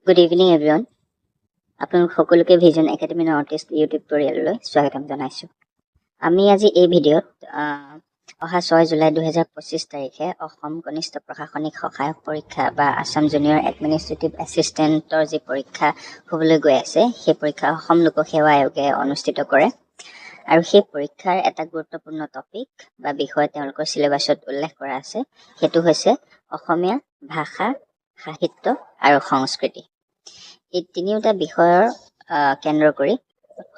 Good evening, everyone. আপোনালোক সকলোকে vision academy north east YouTube টিউটৰিয়েললৈ স্বাগতম জনাইছোঁ। আমি আজি এই ভিডিঅ'ত অহা 6 জুলাই 2025 তাৰিখে অসম কনিষ্ঠ প্ৰশাসনিক সহায়ক পৰীক্ষা বা আসাম জুনিয়ৰ এডমিনিষ্ট্ৰেটিভ এছিষ্টেণ্টৰ যি পৰীক্ষা হ'বলৈ গৈ আছে সেই পৰীক্ষা অসম লোক সেৱা আয়োগে অনুষ্ঠিত কৰে আৰু সেই পৰীক্ষাৰ এটা গুৰুত্বপূৰ্ণ টপিক বা বিষয় তেওঁলোকৰ চিলেবাছত উল্লেখ কৰা আছে সেইটো হৈছে অসমীয়া ভাষা সাহিত্য আৰু সংস্কৃতি। এই তিনিওটা বিষয়ৰ কেন্দ্ৰ কৰি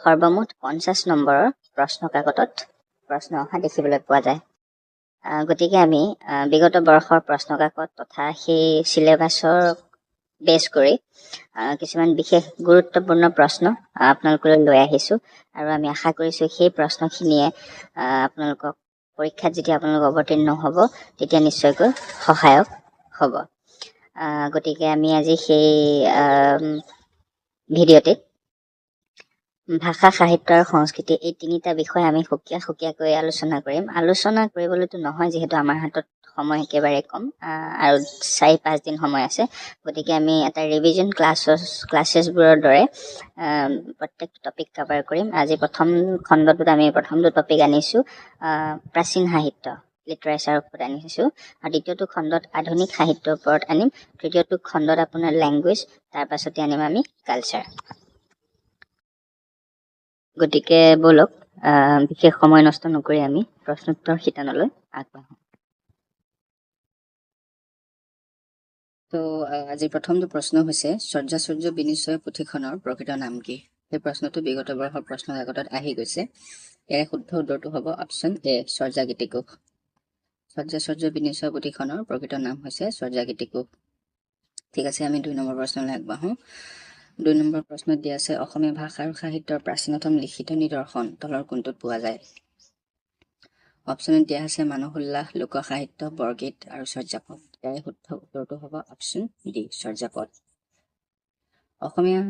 সৰ্বমুঠ 50 নম্বৰৰ প্ৰশ্ন কাকতত প্ৰশ্ন অহা দেখিবলৈ পোৱা যায়। গতিকে আমি বিগত বৰ্ষৰ প্ৰশ্ন কাকত তথা সেই চিলেবাছৰ বেছ কৰি কিছুমান বিশেষ গুৰুত্বপূৰ্ণ প্ৰশ্ন আপোনালোকলৈ লৈ আহিছোঁ আৰু আমি আশা কৰিছোঁ সেই প্ৰশ্নখিনিয়ে আপোনালোকক পৰীক্ষাত যেতিয়া আপোনালোক অৱতীৰ্ণ হ'ব তেতিয়া নিশ্চয়কৈ সহায়ক হ'ব। গতিকে আমি আজি সেই ভিডিঅ'টিত ভাষা সাহিত্য আৰু সংস্কৃতি এই তিনিটা বিষয় আমি সুকীয়াকৈ আলোচনা কৰিম। আলোচনা কৰিবলৈতো নহয় যিহেতু আমাৰ হাতত সময় একেবাৰে কম আৰু 4-5 দিন সময় আছে। গতিকে আমি এটা ৰিভিজন ক্লাছেছবোৰৰ দৰে প্ৰত্যেকটো টপিক কভাৰ কৰিম। আজি প্ৰথম খণ্ডটোত আমি প্ৰথমটো টপিক আনিছোঁ প্ৰাচীন সাহিত্য লিটাৰেচাৰৰ ওপৰত আনিছোঁ আৰু দ্বিতীয়টো খণ্ডত আধুনিক সাহিত্যৰ ওপৰত আনিম। তৃতীয়টো খণ্ডত আপোনাৰ লেংগুৱেজ, তাৰ পাছতে আনিম আমি কালচাৰ। গতিকে ব'লক বিশেষ সময় নষ্ট নকৰি আমি প্ৰশ্নোত্তৰ শিতানলৈ আগবাঢ়োঁ। তো আজি প্ৰথমটো প্ৰশ্ন হৈছে চৰ্যাচৰ্য বিনিশ্চয় পুথিখনৰ প্ৰকৃত নাম কি? সেই প্ৰশ্নটো বিগত বৰ্ষৰ প্ৰশ্ন কাকতত আহি গৈছে। ইয়াৰে শুদ্ধ উত্তৰটো হ'ব অপশ্যন এ চৰ্যাগীতিকোষ। চৰ্যাচৰ্য বিনিশ্চয় পুথিখনৰ প্ৰকৃত নাম হৈছে চৰ্যাগীতিকোষ। ঠিক আছে, আমি 2 নম্বৰ প্ৰশ্নলৈ আগবাঢ়োঁ। 2 নম্বৰ প্ৰশ্নত দিয়া আছে অসমীয়া ভাষা আৰু সাহিত্যৰ প্ৰাচীনতম লিখিত নিদৰ্শন তলৰ কোনটোত পোৱা যায়? অপশ্যনত দিয়া আছে মানস উল্লাস, লোক সাহিত্য, বৰগীত আৰু চৰ্যাপদ। ইয়াৰে শুদ্ধ উত্তৰটো হ'ব অপশ্যন ডি চৰ্যাপদ। অসমীয়া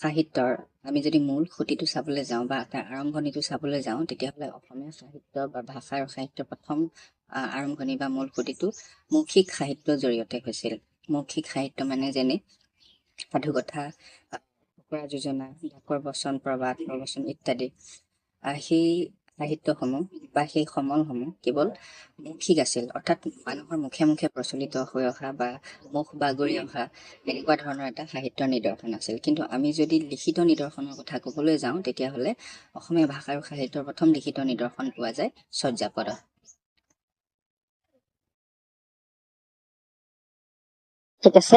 সাহিত্যৰ আমি যদি মূল খুঁটিটো চাবলৈ যাওঁ বা তাৰ আৰম্ভণিটো চাবলৈ যাওঁ তেতিয়াহ'লে অসমীয়া সাহিত্য বা ভাষা আৰু সাহিত্যৰ প্ৰথম আৰম্ভণি বা মূল খুঁটিটো মৌখিক সাহিত্যৰ জৰিয়তে হৈছিল। মৌখিক সাহিত্য মানে যেনে সাধুকথা, ফকৰা যোজনা, ডাকৰ বচন, প্ৰবচন ইত্যাদি। সেই সাহিত্যসমূহ বা সেই সমলসমূহ কেৱল মৌখিক আছিল, অৰ্থাৎ মানুহৰ মুখে মুখে প্ৰচলিত হৈ অহা বা মুখ বাগৰি অহা এনেকুৱা ধৰণৰ এটা সাহিত্যৰ নিদৰ্শন আছিল। কিন্তু আমি যদি লিখিত নিদৰ্শনৰ কথা ক'বলৈ যাওঁ তেতিয়াহ'লে অসমীয়া ভাষা আৰু সাহিত্যৰ প্ৰথম লিখিত নিদৰ্শন পোৱা যায় চৰ্যাপদত। ঠিক আছে,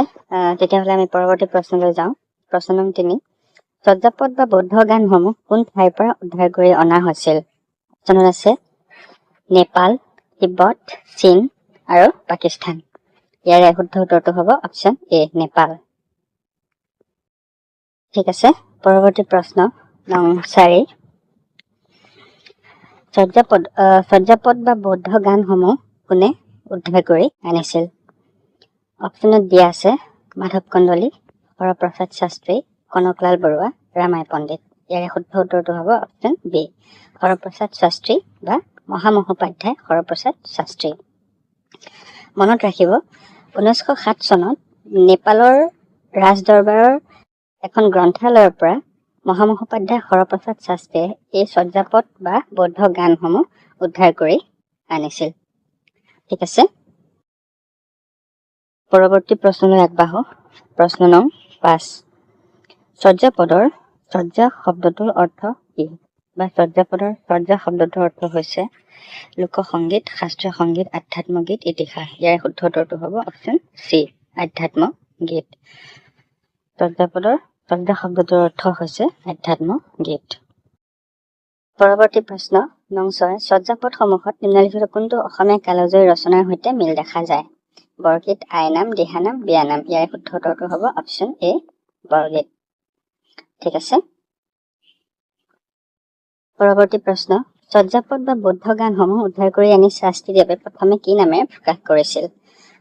তেতিয়াহ'লে আমি পৰৱৰ্তী প্ৰশ্নলৈ যাওঁ। প্ৰশ্ন নম্বৰ 3, চৰ্যাপদ বা বৌদ্ধ গানসমূহ কোন ঠাইৰ পৰা উদ্ধাৰ কৰি অনা হৈছিল? অপশ্যনত আছে নেপাল, তিব্বত, চীন আৰু পাকিস্তান। ইয়াৰে শুদ্ধ উত্তৰটো হ'ব অপশ্যন এ নেপাল। ঠিক আছে, পৰৱৰ্তী প্ৰশ্ন নম্বৰ 4, চৰ্যাপদ বা বৌদ্ধ গানসমূহ কোনে উদ্ধাৰ কৰি আনিছিল? অপশ্যনত দিয়া আছে মাধৱ কন্দলী, হৰপ্ৰসাদ শাস্ত্ৰী, কনকলাল বৰুৱা, ৰামাই পণ্ডিত। ইয়াৰে শুদ্ধ উত্তৰটো হ'ব অপশ্যন বি হৰপ্ৰসাদ শাস্ত্ৰী বা মহামহোপাধ্যায় হৰপ্ৰসাদ শাস্ত্ৰী। মনত ৰাখিব 1907 চনত নেপালৰ ৰাজদৰবাৰৰ এখন গ্ৰন্থালয়ৰ পৰা মহামহোপাধ্যায় হৰপ্ৰসাদ শাস্ত্ৰীয়ে এই চৰ্যাপদ বা বৌদ্ধ গানসমূহ উদ্ধাৰ কৰি আনিছিল। ঠিক আছে, পৰৱৰ্তী প্ৰশ্নলৈ আগবাঢ়ো। প্ৰশ্ন নম্বৰ 5, চৰ্যাপদৰ চৰ্যা শব্দটোৰ অৰ্থ কি? বা চৰ্যা শব্দটোৰ অৰ্থ হৈছে লোকসংগীত, শাস্ত্ৰীয় সংগীত, আধ্যাত্ম গীত, ইতিহাস। ইয়াৰে শুদ্ধ উত্তৰটো হ'ব অপশ্যন চি আধ্যাত্ম গীত। চৰ্যা শব্দটোৰ অৰ্থ হৈছে আধ্যাত্ম গীত। পৰৱৰ্তী প্ৰশ্ন নম্বৰ 6, চৰ্যাপদসমূহত নিম্নলিখিত কোনটো অসমীয়া কালজয়ী ৰচনাৰ সৈতে মিল দেখা যায়? বৰগীত, আইনাম, দিহানাম, বিয়ানাম। ইয়াৰে শুদ্ধ উত্তৰটো হ'ব অপশ্যন এ বৰগীত। ঠিক আছে, পৰৱৰ্তী প্ৰশ্ন, চৰ্যাপদ বা বৌদ্ধ গানসমূহ উদ্ধাৰ কৰি আনি শাস্ত্ৰীদেৱে প্ৰথমে কি নামেৰে প্ৰকাশ কৰিছিল?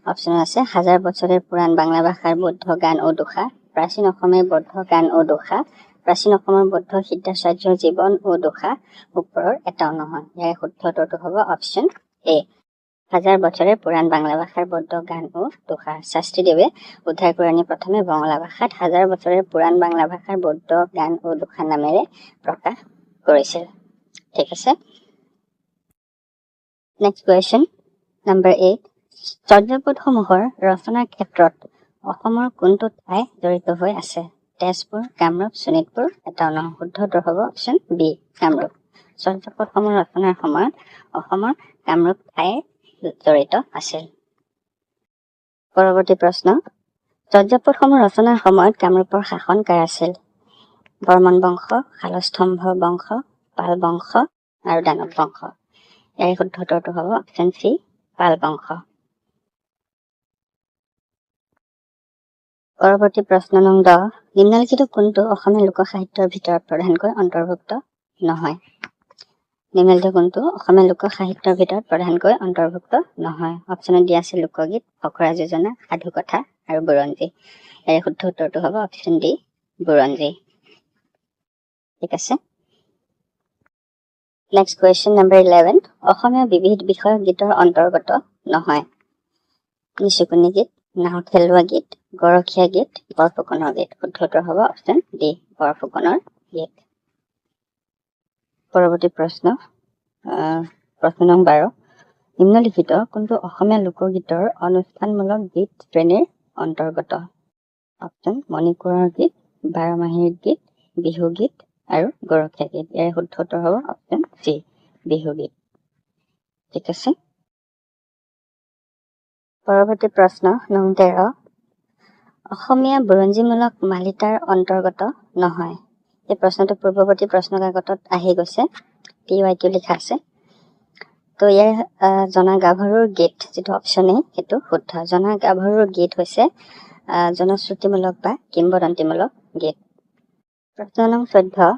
অপশ্যনত আছে হাজাৰ বছৰেৰ পুৰাণ বাংলা ভাষাৰ বৌদ্ধ গান ও দোষা, প্ৰাচীন অসমীয়া বৌদ্ধ গান ও দোষা, প্ৰাচীন অসমৰ বৌদ্ধ সিদ্ধাচাৰ্যৰ জীৱন ও দোষা, ওপৰৰ এটাও নহয়। ইয়াৰে শুদ্ধ উত্তৰটো হ'ব অপশ্যন এ হাজাৰ বছৰেৰ পুৰাণ বাংলা ভাষাৰ বৌদ্ধ গান ও দোহা শাস্ত্ৰীদেৱে উদ্ধাৰ কৰে আনি প্ৰথমে বাংলা ভাষাত হাজাৰ বছৰেৰ পুৰাণ বাংলা ভাষাৰ বৌদ্ধ গান ও দোহা নামেৰে প্ৰকাশ কৰিছিল। ঠিক আছে। নেক্সট কুৱেশ্যন নম্বৰ 8 চৰ্যাপদসমূহৰ ৰচনাৰ ক্ষেত্ৰত অসমৰ কোনটো ঠাই জড়িত হৈ আছে? তেজপুৰ, কামৰূপ, শোণিতপুৰ, এটা শুদ্ধ উত্তৰ হ'ব অপশ্যন বি কামৰূপ। চৰ্যাপদসমূহ ৰচনাৰ সময়ত অসমৰ কামৰূপ ঠাই জড়িত আছিল। পৰৱৰ্তী প্ৰশ্ন চৰ্যাপদসমূহ ৰচনাৰ সময়ত কামৰূপৰ শাসন কাৰ আছিল? বৰ্মন বংশ, শালস্তম্ভ বংশ, পাল বংশ আৰু দানৱ বংশ। ইয়াৰ শুদ্ধ উত্তৰটো হ'ব অপশ্যন চি পাল বংশ। পৰৱৰ্তী প্ৰশ্ন নং 10 নিম্নলিখিত কোনটো অসমীয়া লোকসাহিত্যৰ ভিতৰত প্ৰধানকৈ অন্তৰ্ভুক্ত নহয়? নিম্নলিখিত কোনটো অসমীয়া লোকসাহিত্যৰ ভিতৰত প্ৰধানকৈ অন্তৰ্ভুক্ত নহয়? অপশ্যনত দিয়া আছে লোকগীত, ফকৰা যোজনা, সাধু কথা আৰু বুৰঞ্জী। ইয়াৰ শুদ্ধ উত্তৰটো হ'ব অপশ্যন ডি বুৰঞ্জী। ঠিক আছে। নেক্সট কুৱেশ্যন নম্বৰ 11 অসমীয়া বিবিধ বিষয়ক গীতৰ অন্তৰ্গত নহয়? নিচুকনি গীত, নাও খেলোৱা গীত, গৰখীয়া গীত, বৰফুকনৰ গীত। শুদ্ধ উত্তৰ হ'ব অপশ্যন ডি বৰফুকনৰ গীত। পৰৱৰ্তী প্ৰশ্ন নং 12 নিম্নলিখিত কোনটো অসমীয়া লোকগীতৰ অনুষ্ঠানমূলক গীত শ্ৰেণীৰ অন্তৰ্গত? অপশ্যন মণিপুৰৰ গীত, বাৰমাহীৰ গীত, বিহু গীত আৰু গৰখীয়া গীত। ইয়াৰ শুদ্ধ উত্তৰ হ'ব অপশ্যন চি বিহু গীত। ঠিক আছে। পৰৱৰ্তী প্ৰশ্ন নং 13 অসমীয়া বুৰঞ্জীমূলক মালিতাৰ অন্তৰ্গত নহয়? এই প্ৰশ্নটো পূৰ্বৱৰ্তী প্ৰশ্ন কাকতত আহি গৈছে, PYQ লিখা আছে। তো ইয়াৰ জনা গাভৰুৰ গীত যিটো অপশ্যন এ সেইটো শুদ্ধ। জনা গাভৰুৰ গীত হৈছে জনশ্ৰুতিমূলক বা কিংবদন্তিমূলক গীত। প্ৰশ্ন নং 14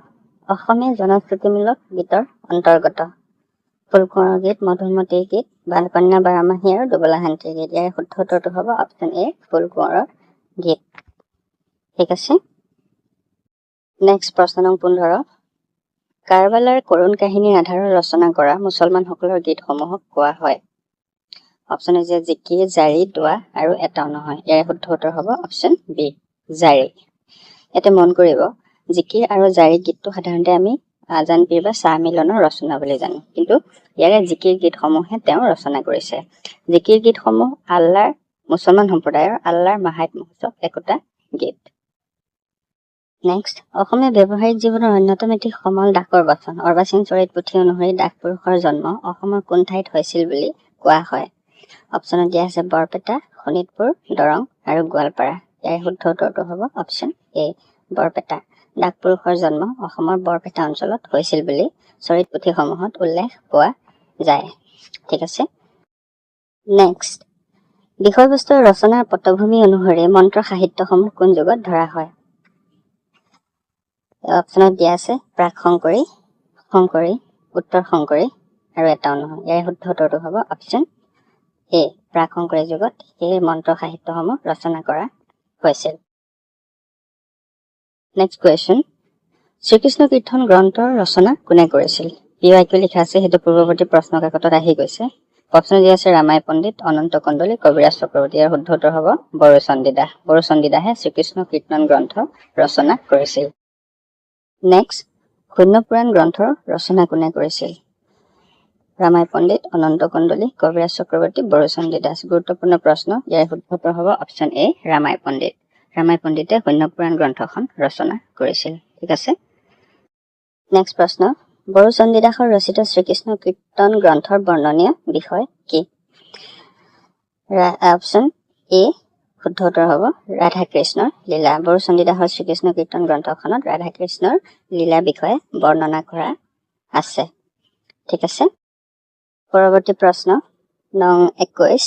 অসমীয়া জনশ্ৰুতিমূলক গীতৰ অন্তৰ্গত? ফুলকোঁৱৰৰ গীত, মধুমতীৰ গীত, বালকন্যা, বাৰমাহী আৰু দুবলা শান্তিৰ গীত। ইয়াৰ শুদ্ধ উত্তৰটো হ'ব অপশ্যন এ ফুলকোঁৱৰৰ গীত। ঠিক আছে। নেক্সট প্ৰশ্ন নং 15 কাৰবালাৰ কৰুণ কাহিনীৰ আধাৰত ৰচনা কৰা মুছলমানসকলৰ গীতসমূহক কোৱা হয়? অপশ্যন হৈছে জিকিৰ, জাৰি, দোৱা আৰু এটাও নহয়। ইয়াৰ শুদ্ধ উত্তৰ হ'ব অপশ্যন বি জাৰি। ইয়াতে মন কৰিব জিকিৰ আৰু জাৰি গীতটো সাধাৰণতে আমি আজান পীৰ বা চাহ মিলনৰ ৰচনা বুলি জানো, কিন্তু ইয়াৰে জিকিৰ গীতসমূহে তেওঁ ৰচনা কৰিছে। জিকিৰ গীতসমূহ আল্লাহৰ মুছলমান সম্প্ৰদায়ৰ আল্লাহৰ মাহাত্ম্যসূচক একোটা গীত। নেক্সট অসমীয়া ব্যৱহাৰিক জীৱনৰ অন্যতম এটি সমল ডাকৰ বচন অৰ্বাচীন চৰিত পুথি অনুসৰি ডাক পুৰুষৰ জন্ম অসমৰ কোন ঠাইত হৈছিল বুলি কোৱা হয়? অপশ্যনত দিয়া আছে বৰপেটা, শোণিতপুৰ, দৰং আৰু গোৱালপাৰা। ইয়াৰ শুদ্ধ উত্তৰটো হ'ব অপশ্যন এ বৰপেটা। ডাক পুৰুষৰ জন্ম অসমৰ বৰপেটা অঞ্চলত হৈছিল বুলি চৰিত পুথিসমূহত উল্লেখ পোৱা যায়। ঠিক আছে। নেক্সট বিষয়বস্তুৰ ৰচনাৰ পটভূমি অনুসৰি মন্ত্ৰ সাহিত্যসমূহ কোন যুগত ধৰা হয়? অপশ্যনত দিয়া আছে প্ৰাক শংকৰী, শংকৰী, উত্তৰ শংকৰী আৰু এটাও নহয়। ইয়াৰ শুদ্ধ উত্তৰটো হ'ব অপশ্যন এ প্ৰাক শংকৰী যুগত এই মন্ত্ৰ সাহিত্যসমূহ ৰচনা কৰা হৈছিল। নেক্সট কুৱেশ্যন শ্ৰীকৃষ্ণ কীৰ্তন গ্ৰন্থৰ ৰচনা কোনে কৰিছিল? PYQ লিখা আছে, সেইটো পূৰ্বৱৰ্তী প্ৰশ্ন কাকতত আহি গৈছে। অপশ্যন দিয়া আছে ৰামাই পণ্ডিত, অনন্ত কণ্ডলী, কবিৰাজ চক্ৰৱৰ্তী। ইয়াৰ শুদ্ধ উত্তৰ হ'ব বড়োচণ্ডী দাস। বড়োচণ্ডী দাসে শ্ৰীকৃষ্ণ কীৰ্তন গ্ৰন্থ ৰচনা কৰিছিল। নেক্সট শূন্যপুৰাণ গ্ৰন্থৰ ৰচনা কোনে কৰিছিল? ৰামাই পণ্ডিত, অনন্ত কণ্ডলী, কবিৰাজ চক্ৰৱৰ্তী, বড়োচণ্ডী দাস। গুৰুত্বপূৰ্ণ প্ৰশ্ন। ইয়াৰ শুদ্ধ উত্তৰ হ'ব অপশ্যন এ ৰামাই পণ্ডিত। ৰামাই পণ্ডিতে শূন্যপুৰাণ গ্ৰন্থখন ৰচনা কৰিছিল। ঠিক আছে। নেক্সট প্ৰশ্ন বড়োচণ্ডী দাসৰ ৰচিত শ্ৰীকৃষ্ণ কীৰ্তন গ্ৰন্থৰ বৰ্ণনীয় বিষয় কি? অপশ্যন এ শুদ্ধ উত্তৰ হ'ব ৰাধা কৃষ্ণৰ লীলা। বড়োচণ্ডী দাসৰ শ্ৰীকৃষ্ণ কীৰ্তন গ্ৰন্থখনত ৰাধা কৃষ্ণৰ লীলা বিষয়ে বৰ্ণনা কৰা আছে। ঠিক আছে। পৰৱৰ্তী প্ৰশ্ন নং 21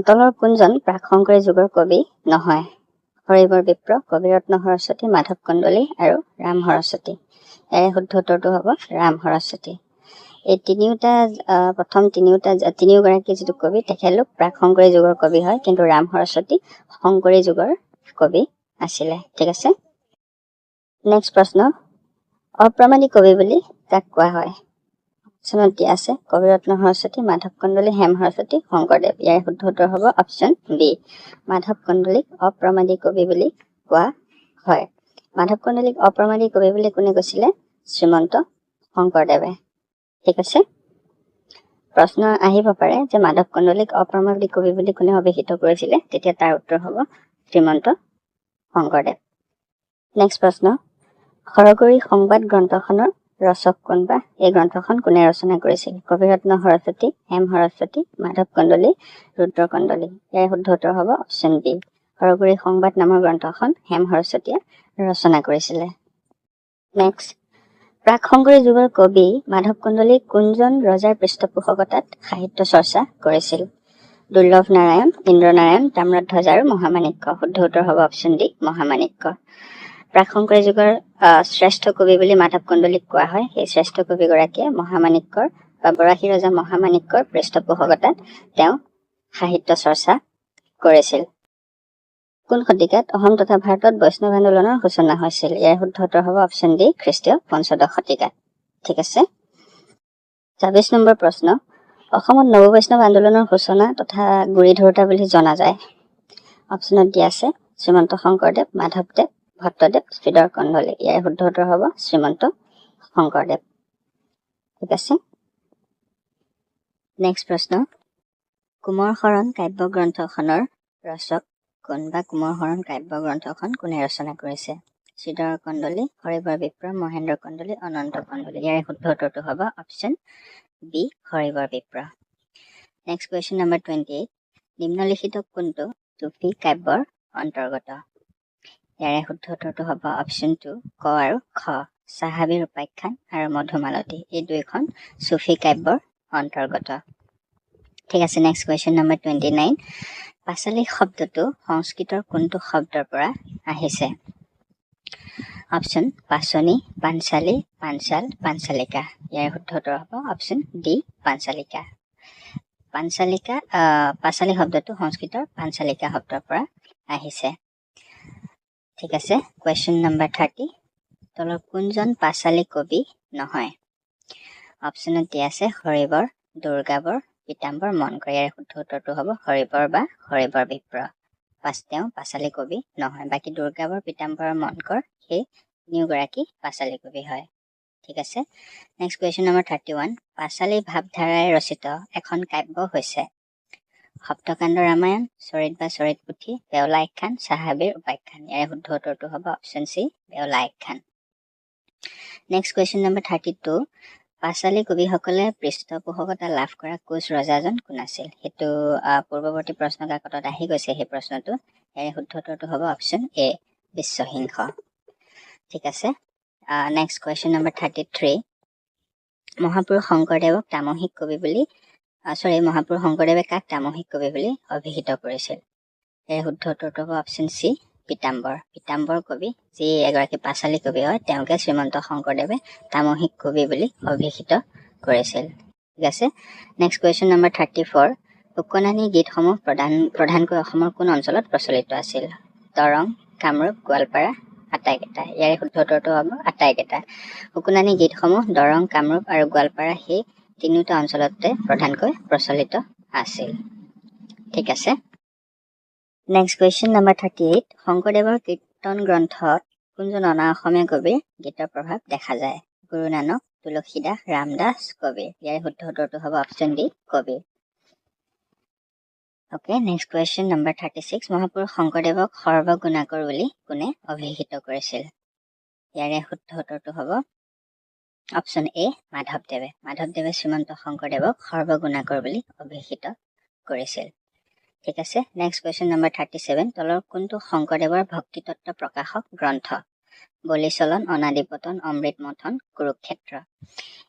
তলৰ কোনজন প্ৰাক শংকৰী যুগৰ কবি নহয়? হৰিবৰ বিপ্ৰ, কবিৰত্ন সৰস্বতী, মাধৱ কণ্ডলী আৰু ৰাম সৰস্বতী। ইয়াৰে শুদ্ধ উত্তৰটো হ'ব ৰাম সৰস্বতী। এই প্ৰথম তিনিওগৰাকী যিটো কবি তেখেতলোক প্ৰাক শংকৰী যুগৰ কবি হয়, কিন্তু ৰাম সৰস্বতী শংকৰী যুগৰ কবি আছিলে। ঠিক আছে। নেক্সট প্ৰশ্ন অপ্ৰমাদী কবি বুলি যাক কোৱা হয়? অপশ্যনত দিয়া আছে কবিৰত্ন সৰস্বতী, মাধৱ কন্দলী, হেম সৰস্বতী, শংকৰদেৱ। ইয়াৰ শুদ্ধ উত্তৰ হ'ব অপশ্যন বি, মাধৱ কন্দলীক অপ্ৰমাদী কবি বুলি কোৱা হয়। মাধৱ কন্দলীক অপ্ৰমাদী কবি বুলি কোনে কৈছিলে? শ্ৰীমন্ত শংকৰদেৱে। ঠিক আছে, প্ৰশ্ন আহিব পাৰে যে মাধৱ কন্দলীক অপ্ৰমাদী কবি বুলি কোনে অভিহিত কৰিছিলে, তেতিয়া তাৰ উত্তৰ হ'ব শ্ৰীমন্ত শংকৰদেৱ। নেক্সট প্ৰশ্ন, সৰগৰী সংবাদ গ্ৰন্থখনৰ ৰচক কোন বা? এই গ্ৰন্থখন কোনে ৰচনা কৰিছিল? কবিৰত্ন সৰস্বতী, হেম সৰস্বতী, মাধৱ কন্দলী, ৰুদ্ৰ কন্দলী। ইয়াৰ শুদ্ধ উত্তৰ হ'ব অপশ্যন বি, সৰগৰী সংবাদ নামৰ গ্ৰন্থখন হেম সৰস্বতীয়ে ৰচনা কৰিছিলে। নেক্সট, প্ৰাক শংকৰী যুগৰ কবি মাধৱ কন্দলী কোনজন ৰজাৰ পৃষ্ঠপোষকতাত সাহিত্য চৰ্চা কৰিছিল? দুৰ্লভ নাৰায়ণ, ইন্দ্ৰনাৰায়ণ, তাম্ৰধ্বজ আৰু মহামাণিক্য। শুদ্ধ উত্তৰ হ'ব অপশ্যন ডি, মহামাণিক্য। প্ৰাক শংকৰী যুগৰ শ্ৰেষ্ঠ কবি বুলি মাধৱ কন্দলীক কোৱা হয়। সেই শ্ৰেষ্ঠ কবিগৰাকীয়ে মহামাণিক্যৰ বা বৰাহী ৰজা মহামাণিক্যৰ পৃষ্ঠপোষকতাত তেওঁ সাহিত্য চৰ্চা কৰিছিল। কোন শতিকাত অসম তথা ভাৰতত বৈষ্ণৱ আন্দোলনৰ সূচনা হৈছিল? ইয়াৰ শুদ্ধ উত্তৰ হ'ব অপশ্যন ডি, খ্ৰীষ্টীয় পঞ্চদশ শতিকাত। ঠিক আছে, ২৬ নম্বৰ প্ৰশ্ন, অসমত নৱ বৈষ্ণৱ আন্দোলনৰ সূচনা তথা গুৰি ধৰোঁতা বুলি জনা যায়। অপশ্যনত দিয়া আছে শ্ৰীমন্ত শংকৰদেৱ, মাধৱদেৱ, ভট্টদেৱ, শ্ৰীধৰ কন্দলী। ইয়াৰ শুদ্ধ উত্তৰ হ'ব শ্ৰীমন্ত শংকৰদেৱ। ঠিক আছে, নেক্সট প্ৰশ্ন, কুমৰ শৰণ কাব্য গ্ৰন্থখনৰ ৰচক কোন বা কুমৰ শৰণ কাব্য গ্ৰন্থখন কোনে ৰচনা কৰিছে? শ্ৰীধৰ কন্দলী, হৰিবৰ বিপ্ৰ, মহেন্দ্ৰ কন্দলী, অনন্ত কন্দলী। ইয়াৰ শুদ্ধ উত্তৰটো হ'ব অপশ্যন বি, হৰিবৰ বিপ্ৰ। নেক্সট কুৱেশ্যন নম্বৰ 28, নিম্নলিখিত কোনটো চুফী কাব্যৰ অন্তৰ্গত? ইয়াৰে শুদ্ধ উত্তৰটো হ'ব অপশ্যন 2, ক আৰু খ, চাহাবীৰ উপাখ্যান আৰু মধুমালতী। এই দুয়োখন চুফী কাব্যৰ অন্তৰ্গত। ঠিক আছে, নেক্সট কুৱেশ্যন নম্বৰ 29, পাঁচালী শব্দটো সংস্কৃতৰ কোনটো শব্দৰ পৰা আহিছে? অপশ্যন পাচনি, পাঞ্চালী, পাঞ্চাল, পাঞ্চালিকা। ইয়াৰ শুদ্ধ উত্তৰ হ'ব অপশ্যন ডি, পাঞ্চালিকা। পাঁচালী শব্দটো সংস্কৃতৰ পাঞ্চালিকা শব্দৰ পৰা আহিছে। ঠিক আছে, কুৱেশ্যন নম্বৰ 30, তলৰ কোনজন পাঁচালী কবি নহয়? অপশ্যনত দিয়া আছে হৰিবৰ, দুৰ্গাবৰ, পীতাম্বৰ, মনকৰ। ইয়াৰ শুদ্ধ উত্তৰটো হ'ব হৰিবৰ বা হৰিবৰ বিপ্ৰ। তেওঁ পাঁচালী কবি নহয়। বাকী দুৰ্গাবৰ, পীতাম্বৰ আৰু মনকৰ সেই তিনিওগৰাকী পাঁচালী কবি হয়। ঠিক আছে, নেক্সট কুৱেশ্যন নম্বৰ 31, পাঁচালী ভাৱধাৰাৰে ৰচিত এখন কাব্য হৈছে সপ্তকাণ্ড ৰামায়ণ, চৰিত বা চৰিত পুথি, বেউলা আখ্যান, চাহাবীৰ উপাখ্যান। ইয়াৰ শুদ্ধ উত্তৰটো হ'ব অপশ্যন চি, বেউলা আখ্যান। নেক্সট কুৱেশ্যন নম্বৰ 32, পাঁচালী কবিসকলে পৃষ্ঠপোষকতা লাভ কৰা কোচ ৰজাজন কোন আছিল? সেইটো পূৰ্বৱৰ্তী প্ৰশ্ন কাকতত আহি গৈছে সেই প্ৰশ্নটো। ইয়াৰ শুদ্ধ উত্তৰটো হ'ব অপশ্যন এ, বিশ্বসিংহ। ঠিক আছে, নেক্সট কুৱেশ্যন নম্বৰ 33, মহাপুৰুষ শংকৰদেৱক তামসিক কবি বুলি মহাপুৰুষ শংকৰদেৱে কাক তামসিক কবি বুলি অভিহিত কৰিছিল? ইয়াৰ শুদ্ধ উত্তৰটো হ'ব অপশ্যন চি, পীতাম্বৰ। পীতাম্বৰ কবি যি এগৰাকী পাঁচালী কবি হয়, তেওঁকে শ্ৰীমন্ত শংকৰদেৱে তামসিক কবি বুলি অভিহিত কৰিছিল। ঠিক আছে, নেক্সট কুৱেশ্যন নম্বৰ 34, উকনানী গীতসমূহ প্ৰধানকৈ অসমৰ কোন অঞ্চলত প্ৰচলিত আছিল? দৰং, কামৰূপ, গোৱালপাৰা, আটাইকেইটা। ইয়াৰ শুদ্ধ উত্তৰটো হ'ব আটাইকেইটা। উকনানী গীতসমূহ দৰং, কামৰূপ আৰু গোৱালপাৰা সেই তিনিওটা অঞ্চলতে প্ৰধানকৈ প্ৰচলিত আছিল। ঠিক আছে, নেক্সট কুৱেশ্যন নম্বৰ 38, শংকৰদেৱৰ কীৰ্তন গ্ৰন্থত কোনজন অনা অসমীয়া কবিৰ গীতৰ প্ৰভাৱ দেখা যায়? গুৰু নানক, তুলসীদাস, ৰামদাস, কবিৰ। ইয়াৰ শুদ্ধ উত্তৰটো হ'ব অপশ্যন ডি, কবিৰ। অ'কে, নেক্সট কুৱেশ্যন নম্বৰ 36, মহাপুৰুষ শংকৰদেৱক সৰ্বগুণাকৰ বুলি কোনে অভিহিত কৰিছিল? ইয়াৰে শুদ্ধ উত্তৰটো হ'ব অপশ্যন এ, মাধৱদেৱে। মাধৱদেৱে শ্ৰীমন্ত শংকৰদেৱক সৰ্বগুণাকৰ বুলি অভিহিত কৰিছিল। ঠিক আছে, নেক্সট কুৱেশ্যন নম্বৰ 37, তলৰ কোনটো শংকৰদেৱৰ ভক্তিতত্ত্ব প্ৰকাশক গ্ৰন্থ? বলিচলন, অনাদিপতন, অমৃত মন্থন, কুৰুক্ষেত্ৰ।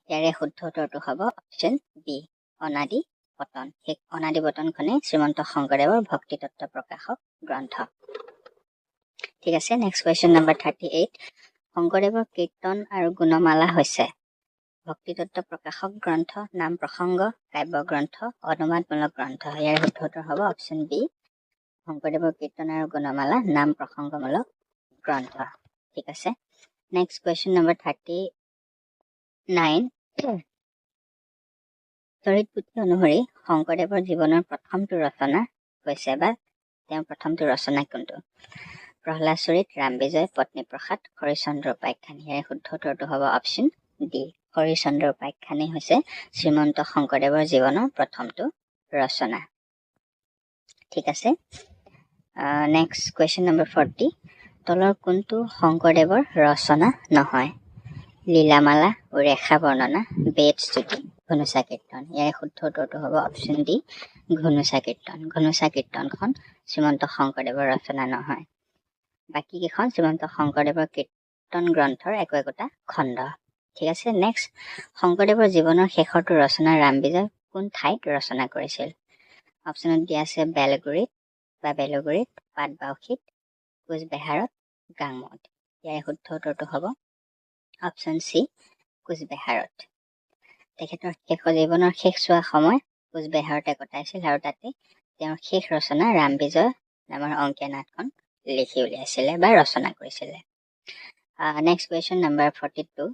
ইয়াৰে শুদ্ধ উত্তৰটো হ'ব অপশ্যন বি, অনাদিপতন। সেই অনাদিপতনখনে শ্ৰীমন্ত শংকৰদেৱৰ ভক্তিতত্ত্ব প্ৰকাশক গ্ৰন্থ। ঠিক আছে, নেক্সট কুৱেশ্যন নম্বৰ 38, শংকৰদেৱৰ কীৰ্তন আৰু গুণমালা হৈছে ভক্তিতত্ত্ব প্ৰকাশক গ্ৰন্থ, নাম প্ৰসংগ, কাব্য গ্ৰন্থ, অনুবাদমূলক গ্ৰন্থ। ইয়াৰ শুদ্ধ উত্তৰ হ'ব অপশ্যন বি, শংকৰদেৱৰ কীৰ্তন আৰু গুণমালা নাম প্ৰসংগমূলক গ্ৰন্থ। ঠিক আছে, নেক্সট কুৱেশ্যন নম্বৰ 39, চৰিত পুথি অনুসৰি শংকৰদেৱৰ জীৱনৰ প্ৰথমটো ৰচনা হৈছে বা তেওঁৰ প্ৰথমটো ৰচনা কোনটো? প্ৰহ্লাদ চৰিত, ৰাম বিজয়, পত্নীপ্ৰসাদ, হৰিশ্চন্দ্ৰ উপাখ্যান। ইয়াৰে শুদ্ধ উত্তৰটো হ'ব অপশ্যন ডি, হৰিশ্চন্দ্ৰ উপাখ্যানেই হৈছে শ্ৰীমন্ত শংকৰদেৱৰ জীৱনৰ প্ৰথমটো ৰচনা। ঠিক আছে, নেক্সট কুৱেশ্যন নম্বৰ 40। তলৰ কোনটো শংকৰদেৱৰ ৰচনা নহয়? লীলামালা, ৰেখা বৰ্ণনা, বেদ স্তুতি, ঘুনুচা কীৰ্তন। ইয়াৰে শুদ্ধ উত্তৰটো হ'ব অপশ্যন ডি, ঘুনুচা কীৰ্তন। ঘুনুচা কীৰ্তনখন শ্ৰীমন্ত শংকৰদেৱৰ ৰচনা নহয়। বাকী কেইখন শ্ৰীমন্ত শংকৰদেৱৰ কীৰ্তন গ্ৰন্থৰ একোটা খণ্ড। ঠিক আছে, নেক্সট শংকৰদেৱৰ জীৱনৰ শেষৰটো ৰচনা ৰাম বিজয় কোন ঠাইত ৰচনা কৰিছিল? অপশ্যনত দিয়া আছে বেলগুৰিত, পাটবাউসীত, কোচবেহাৰত, গাংমত। ইয়াৰে শুদ্ধ উত্তৰটো হ'ব অপশ্যন চি, কোচবেহাৰত। তেখেতৰ জীৱনৰ শেষছোৱা সময় কোচবেহাৰতে কটাইছিল আৰু তাতে তেওঁৰ শেষ ৰচনা ৰাম বিজয় নামৰ অংকীয়া নাটখন লিখি উলিয়াইছিলে বা ৰচনা কৰিছিলে। Next question number 42।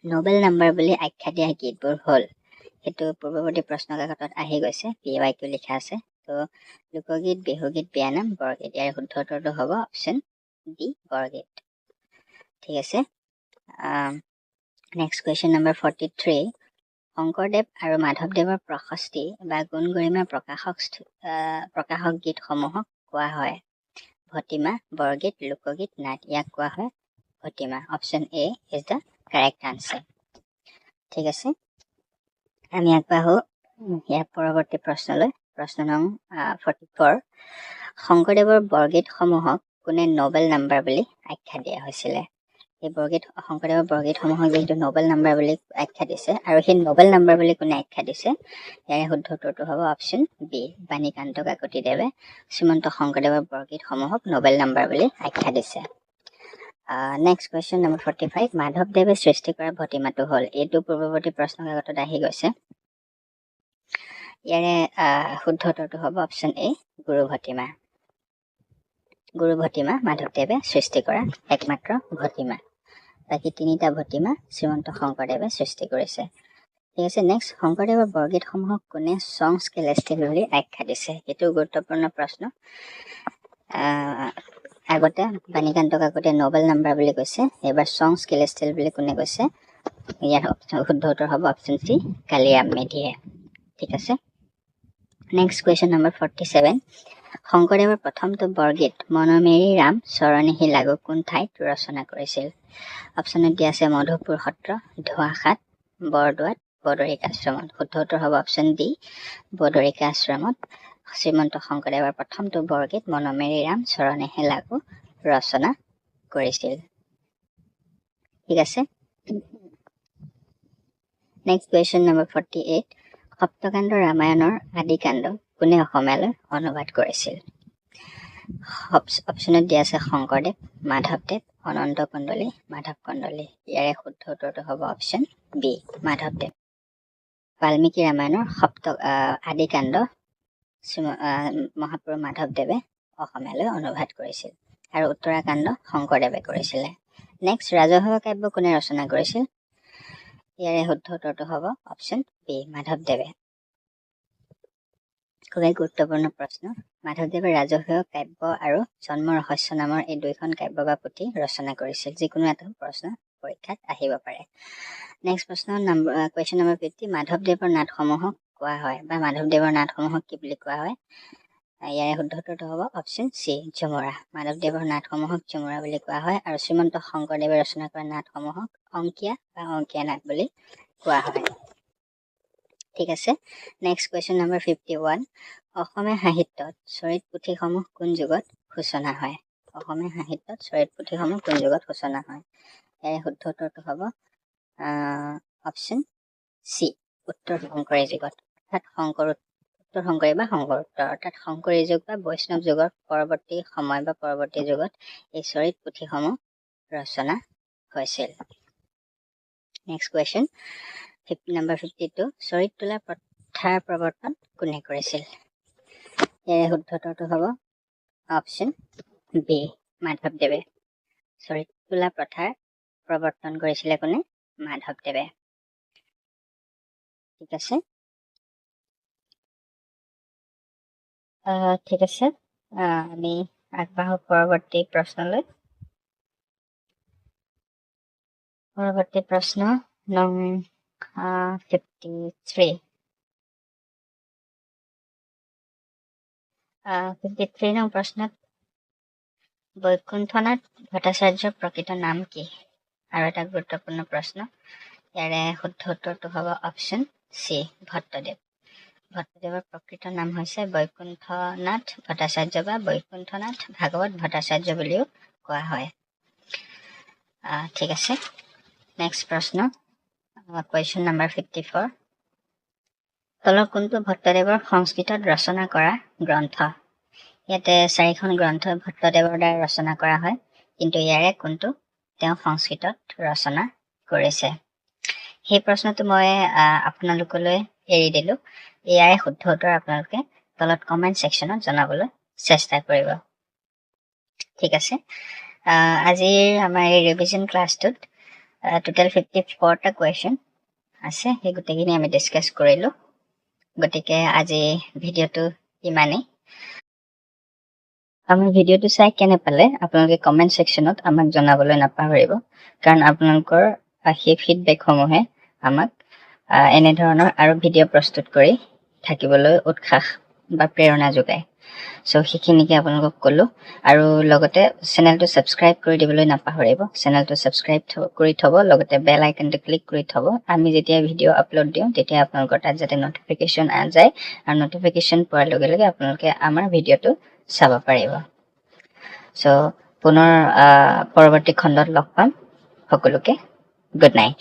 Nobel number বুলি আখ্যা দিয়া গীতবোৰ হ'ল? সেইটো পূৰ্বৱৰ্তী প্ৰশ্ন কাকতত আহি গৈছে, PYQ লিখা আছে। তো লোকগীত, বিহুগীত, বিয়ানাম, বৰগীত। ইয়াৰ শুদ্ধ উত্তৰটো হ'ব অপশ্যন ডি, বৰগীত। ঠিক আছে, নেক্সট কুৱেশ্যন নম্বৰ 43। শংকৰদেৱ আৰু মাধৱদেৱৰ প্ৰশস্তি বা গুণ গৰিমা প্ৰকাশক গীতসমূহক কোৱা হয় ভটিমা, বৰগীত, লোকগীত, নাট। ইয়াক কোৱা হয় ভটিমা। Option A is the correct answer. ঠিক আছে, আমি আগবাঢ়ো ইয়াৰ পৰৱৰ্তী প্ৰশ্নলৈ। প্ৰশ্ন নং 44। শংকৰদেৱৰ বৰগীতসমূহক কোনে নোবেল নাম্বাৰ বুলি আখ্যা দিয়া হৈছিলে? এই শংকৰদেৱৰ বৰগীতসমূহক যিহেতু নোবেল নাম্বাৰ বুলি আখ্যা দিছে, আৰু সেই নোবেল নাম্বাৰ বুলি কোনে আখ্যা দিছে? ইয়াৰে শুদ্ধ উত্তৰটো হ'ব অপশ্যন বি, বাণীকান্ত কাকতিদেৱে শ্ৰীমন্ত শংকৰদেৱৰ বৰগীতসমূহক নোবেল নাম্বাৰ বুলি আখ্যা দিছে। Next question number 45। মাধৱদেৱে সৃষ্টি কৰা ভটিমাটো হ'ল? এইটো পূৰ্বৱৰ্তী প্ৰশ্ন কাকতত আহি গৈছে। ইয়াৰে শুদ্ধ উত্তৰটো হ'ব অপশ্যন এ, গুৰু ভটিমা। গুৰু ভটিমা মাধৱদেৱে সৃষ্টি কৰা একমাত্ৰ ভটিমা। বাকী তিনিটা ভটিমা শ্ৰীমন্ত শংকৰদেৱে সৃষ্টি কৰিছে। ঠিক আছে, নেক্সট শংকৰদেৱৰ বৰগীতসমূহক কোনে সং স্কেলেষ্টিয়েল বুলি আখ্যা দিছে? এইটো গুৰুত্বপূৰ্ণ প্ৰশ্ন। আগতে বাণীকান্ত কাকতিয়ে নোবেল নাম্বাৰ বুলি কৈছে, এইবাৰ সং স্কেলেষ্টিয়েল বুলি কোনে কৈছে? ইয়াৰ শুদ্ধ উত্তৰ হ'ব অপশ্যন চি, কালিৰাম মেধিয়ে। ঠিক আছে, নেক্সট কুৱেশ্যন নম্বৰ 47। শংকৰদেৱৰ প্ৰথমটো বৰগীত মনমেৰি ৰাম চৰণেহি লাগু কোন ঠাইত ৰচনা কৰিছিল? অপশ্যনত দিয়া আছে মধুপুৰ সত্ৰ, ধোঁৱাখাট, বৰদোৱাত, বদৰিকা আশ্ৰমত। শুদ্ধ উত্তৰ হ'ব অপশ্যন ডি, বদৰিকা আশ্ৰমত শ্ৰীমন্ত শংকৰদেৱৰ প্ৰথমটো বৰগীত মনমেৰি ৰাম চৰণেহি লাগু ৰচনা কৰিছিল। ঠিক আছে, নেক্সট কুৱেশ্যন নম্বৰ 48। সপ্তকাণ্ড ৰামায়ণৰ আদিকাণ্ড কোনে অসমীয়ালৈ অনুবাদ কৰিছিল? অপশ্যনত দিয়া আছে শংকৰদেৱ, মাধৱদেৱ, অনন্ত কণ্ডলী, মাধৱ কণ্ডলী। ইয়াৰে শুদ্ধ উত্তৰটো হ'ব অপশ্যন বি, মাধৱদেৱ। বাল্মীকি ৰামায়ণৰ আদিকাণ্ড মহাপুৰুষ মাধৱদেৱে অসমীয়ালৈ অনুবাদ কৰিছিল আৰু উত্তৰাকাণ্ড শংকৰদেৱে কৰিছিলে। নেক্সট ৰাজহুৱা কাব্য কোনে ৰচনা কৰিছিল? ইয়াৰে শুদ্ধ উত্তৰটো হ'ব অপশ্যন বি, মাধৱদেৱে। খুবেই গুৰুত্বপূৰ্ণ প্ৰশ্ন। মাধৱদেৱে ৰাজহুৱা কাব্য আৰু জন্ম ৰহস্য নামৰ এই দুইখন কাব্য বা পুথি ৰচনা কৰিছিল। যিকোনো এটা প্ৰশ্ন পৰীক্ষাত আহিব পাৰে। নেক্সট প্ৰশ্ন কুৱেশ্যন নম্বৰ 50। মাধৱদেৱৰ নাটসমূহক কোৱা হয় বা মাধৱদেৱৰ নাটসমূহক কি বুলি কোৱা হয়? ইয়াৰে শুদ্ধ উত্তৰটো হ'ব অপশ্যন চি, ঝুমুৰা। মাধৱদেৱৰ নাটসমূহক ঝুমুৰা বুলি কোৱা হয় আৰু শ্ৰীমন্ত শংকৰদেৱে ৰচনা কৰা নাটসমূহক অংকীয়া বা অংকীয়া নাট বুলি কোৱা হয়। ঠিক আছে, নেক্সট কুৱেশ্যন নম্বৰ 51। অসমীয়া সাহিত্যত চৰিত পুথিসমূহ কোন যুগত সূচনা হয়? অসমীয়া সাহিত্যত চৰিত পুথিসমূহ কোন যুগত সূচনা হয়? ইয়াৰে শুদ্ধ উত্তৰটো হ'ব অপশ্যন চি, উত্তৰ শংকৰী যুগত। অৰ্থাৎ উত্তৰ শংকৰী বা শংকৰোত্তৰ, অৰ্থাৎ শংকৰী যুগ বা বৈষ্ণৱ যুগৰ পৰৱৰ্তী সময় বা পৰৱৰ্তী যুগত এই চৰিত পুথিসমূহ ৰচনা হৈছিল। Next question number 52। চৰিত তোলা প্ৰথাৰ প্ৰৱৰ্তন কোনে কৰিছিল? ইয়াৰে শুদ্ধ উত্তৰটো হ'ব অপশ্যন বি, মাধৱদেৱে। চৰিত তোলা প্ৰথাৰ প্ৰৱৰ্তন কৰিছিলে কোনে? মাধৱদেৱে। ঠিক আছে ঠিক আছে আমি আগবাঢ়ো পৰৱৰ্তী প্ৰশ্নলৈ পৰৱৰ্তী প্ৰশ্ন নং 53 53 নং প্ৰশ্নত বৈকুণ্ঠনাথ ভট্টাচাৰ্যৰ প্ৰকৃত নাম কি আৰু এটা গুৰুত্বপূৰ্ণ প্ৰশ্ন ইয়াৰে শুদ্ধ উত্তৰটো হ'ব অপশ্যন চি ভট্টদেৱ ভট্টদেৱৰ প্ৰকৃত নাম হৈছে বৈকুণ্ঠনাথ ভট্টাচাৰ্য বা বৈকুণ্ঠনাথ ভাগৱত ভট্টাচাৰ্য বুলিও কোৱা হয় ঠিক আছে নেক্সট প্ৰশ্ন কুৱেশ্যন নাম্বাৰ 54 তলৰ কোনটো ভট্টদেৱৰ সংস্কৃতত ৰচনা কৰা গ্ৰন্থ ইয়াতে 4খন গ্ৰন্থ ভট্টদেৱৰ দ্বাৰা ৰচনা কৰা হয় কিন্তু ইয়াৰে কোনটো তেওঁ সংস্কৃতত ৰচনা কৰিছে সেই প্ৰশ্নটো মই আপোনালোকলৈ এৰি দিলো ইয়াৰে শুদ্ধ উত্তৰ আপোনালোকে তলত কমেন্ট সেকশনত জনাবলৈ চেষ্টা কৰিব ঠিক আছে আজিৰ আমাৰ এই ৰিভিজন ক্লাছটোত টোটাল 54টা কুৱেশ্যন আছে সেই গোটেইখিনি আমি ডিসকাস কৰিলো গতিকে আজি ভিডিঅ'টো ইমানেই আমাৰ ভিডিঅ'টো চাই কেনে পালে আপোনালোকে কমেন্ট সেকশনত আমাক জনাবলৈ নাপাহৰিব কাৰণ আপোনালোকৰ সেই ফিডবেকসমূহে আমাক এনে ধৰণৰ আৰু ভিডিঅ' প্ৰস্তুত কৰি থাকিবলৈ উৎসাহ বা প্ৰেৰণা যোগায় সো সেইখিনিকে আপোনালোকক ক'লো আৰু লগতে চেনেলটো সাবস্ক্ৰাইব কৰি দিবলৈ নাপাহৰিব চেনেলটো সাবস্ক্ৰাইব কৰি থব লগতে বেল আইকনটো ক্লিক কৰি থব আমি যেতিয়া ভিডিঅ' আপলোড দিওঁ তেতিয়া আপোনালোকৰ তাত যাতে নটিফিকেশন আ যায় আৰু নটিফিকেশন পোৱাৰ লগে লগে আপোনালোকে আমাৰ ভিডিঅ'টো চাব পাৰিব সো পুনৰ পৰৱৰ্তী খণ্ডত লগ পাম সকলোকে গুড নাইট